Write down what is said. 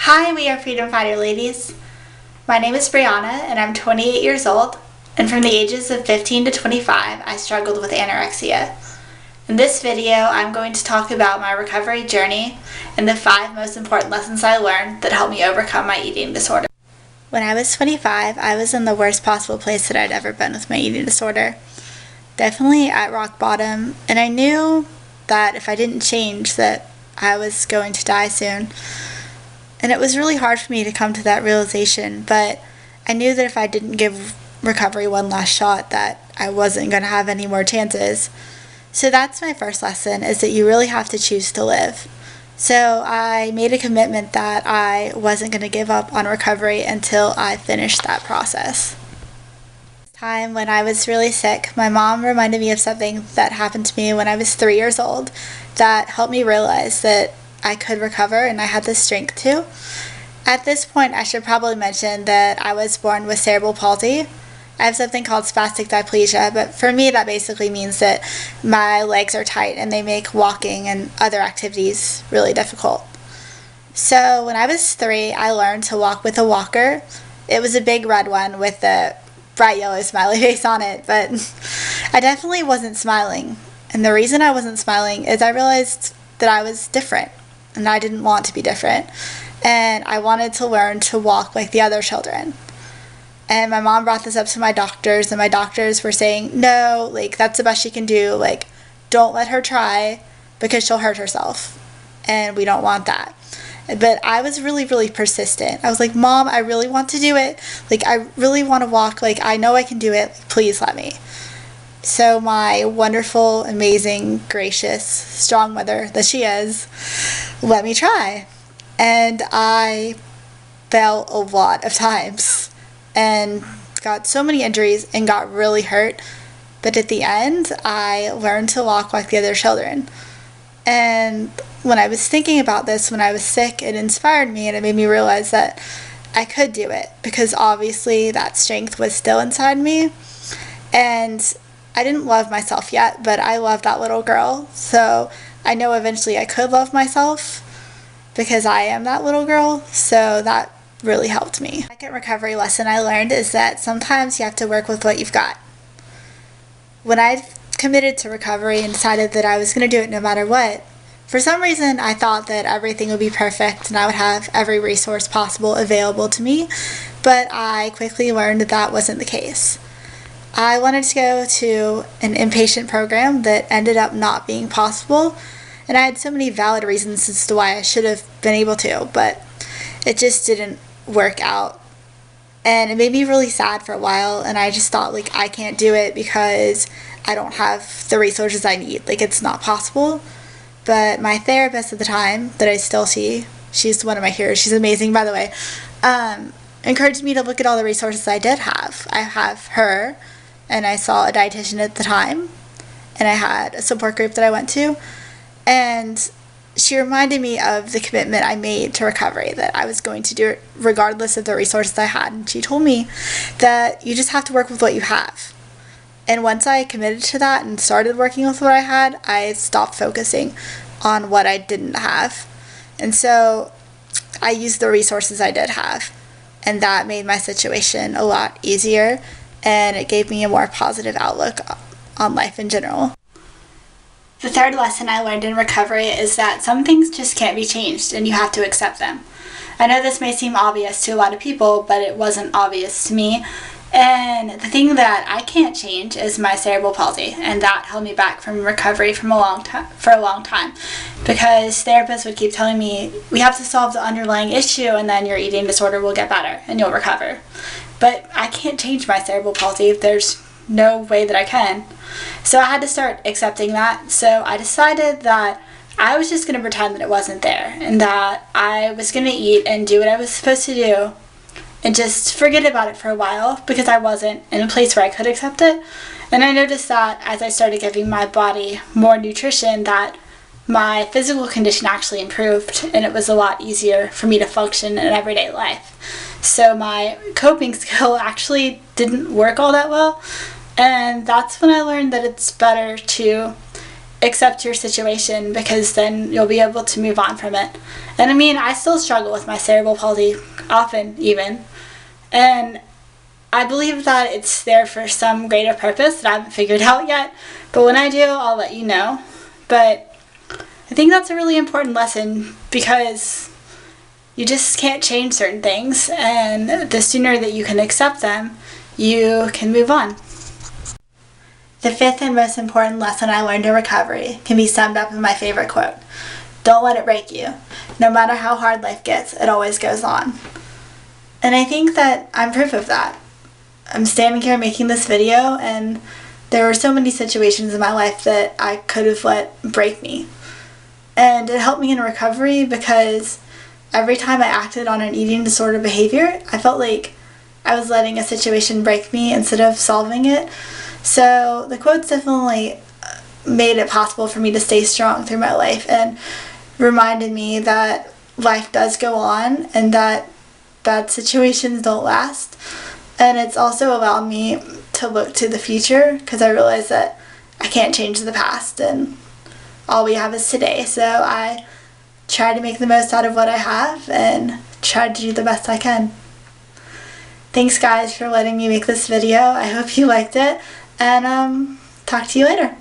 Hi, we are Freedom Fighter ladies. My name is Brianna and I'm 28 years old, and from the ages of 15 to 25 I struggled with anorexia. In this video I'm going to talk about my recovery journey and the 5 most important lessons I learned that helped me overcome my eating disorder. When I was 25, I was in the worst possible place that I'd ever been with my eating disorder. Definitely at rock bottom, and I knew that if I didn't change that I was going to die soon. And it was really hard for me to come to that realization, but I knew that if I didn't give recovery one last shot that I wasn't going to have any more chances. So that's my first lesson, is that you really have to choose to live. So I made a commitment that I wasn't going to give up on recovery until I finished that process. This time when I was really sick, my mom reminded me of something that happened to me when I was 3 years old that helped me realize that I could recover and I had the strength to. At this point, I should probably mention that I was born with cerebral palsy. I have something called spastic diplegia, but for me that basically means that my legs are tight and they make walking and other activities really difficult. So when I was 3, I learned to walk with a walker. It was a big red one with a bright yellow smiley face on it, but I definitely wasn't smiling. And the reason I wasn't smiling is I realized that I was different. And I didn't want to be different, and I wanted to learn to walk like the other children. And my mom brought this up to my doctors, and my doctors were saying, no, like, that's the best she can do, like, don't let her try because she'll hurt herself, and we don't want that. But I was really persistent. I was like, Mom, I really want to do it, like, I really want to walk, like, I know I can do it, please let me. So my wonderful, amazing, gracious, strong mother that she is let me try. And I fell a lot of times and got so many injuries and got really hurt. But at the end, I learned to walk like the other children. And when I was thinking about this when I was sick, it inspired me and it made me realize that I could do it, because obviously that strength was still inside me. And I didn't love myself yet, but I loved that little girl, so I know eventually I could love myself because I am that little girl, so that really helped me. The second recovery lesson I learned is that sometimes you have to work with what you've got. When I committed to recovery and decided that I was going to do it no matter what, for some reason I thought that everything would be perfect and I would have every resource possible available to me, but I quickly learned that that wasn't the case. I wanted to go to an inpatient program that ended up not being possible, and I had so many valid reasons as to why I should have been able to, but it just didn't work out. And it made me really sad for a while, and I just thought, like, I can't do it because I don't have the resources I need. Like, it's not possible. But my therapist at the time, that I still see, she's one of my heroes, she's amazing, by the way, encouraged me to look at all the resources I did have. I have her, and I saw a dietitian at the time, and I had a support group that I went to, and she reminded me of the commitment I made to recovery, that I was going to do it regardless of the resources I had. And she told me that you just have to work with what you have. And once I committed to that and started working with what I had, I stopped focusing on what I didn't have. And so I used the resources I did have, and that made my situation a lot easier, and it gave me a more positive outlook on life in general. The third lesson I learned in recovery is that some things just can't be changed and you have to accept them. I know this may seem obvious to a lot of people, but it wasn't obvious to me. And the thing that I can't change is my cerebral palsy, and that held me back from recovery for a long time, because therapists would keep telling me, we have to solve the underlying issue and then your eating disorder will get better and you'll recover. But I can't change my cerebral palsy. There's no way that I can. So I had to start accepting that. So I decided that I was just going to pretend that it wasn't there, and that I was going to eat and do what I was supposed to do and just forget about it for a while, because I wasn't in a place where I could accept it. And I noticed that as I started giving my body more nutrition, that my physical condition actually improved, and it was a lot easier for me to function in everyday life. So my coping skill actually didn't work all that well, and that's when I learned that it's better to accept your situation, because then you'll be able to move on from it. And I mean, I still struggle with my cerebral palsy, often even, and I believe that it's there for some greater purpose that I haven't figured out yet, but when I do, I'll let you know. But I think that's a really important lesson, because you just can't change certain things, and the sooner that you can accept them, you can move on. The fifth and most important lesson I learned in recovery can be summed up in my favorite quote: "Don't let it break you. No matter how hard life gets, it always goes on." And I think that I'm proof of that. I'm standing here making this video, and there were so many situations in my life that I could have let break me. And it helped me in recovery, because every time I acted on an eating disorder behavior, I felt like I was letting a situation break me instead of solving it. So the quotes definitely made it possible for me to stay strong through my life, and reminded me that life does go on, and that bad situations don't last. And it's also allowed me to look to the future, because I realize that I can't change the past, and all we have is today. So I try to make the most out of what I have, and try to do the best I can. Thanks guys for letting me make this video. I hope you liked it, and talk to you later.